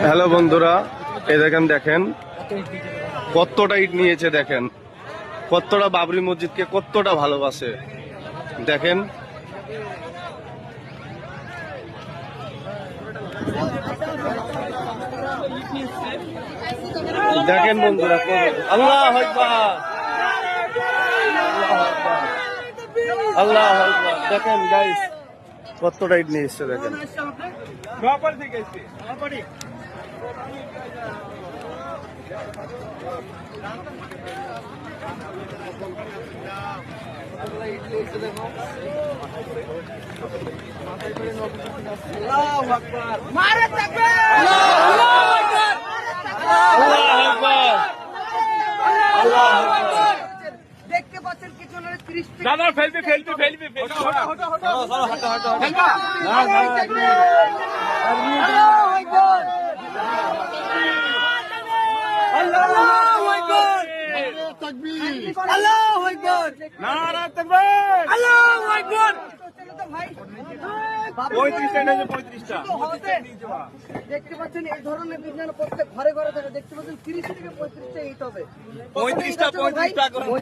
Hello বন্ধুরা, এই দেখেন কতটা ইট নিয়েছে, দেখেন কতটা বাবরি মসজিদকে কতটা ভালোবাসে। দেখেন দেখেন বন্ধুরা, আল্লাহ আকবার, আল্লাহ আকবার। দেখেন গাইস কতটা ইট নিয়ে এসছে, দেখেন দেখতে পাচ্ছেন কিছু না 30 দাদা ফেলবি নারা তাকবীর আল্লাহু আকবার। 35টা দেখতে পাচ্ছেন এই ধরনের বিজ্ঞান প্রত্যেক ঘরে ঘরে থাকে। দেখতে পাচ্ছেন 30 থেকে 35টা ইট হবে। 35টা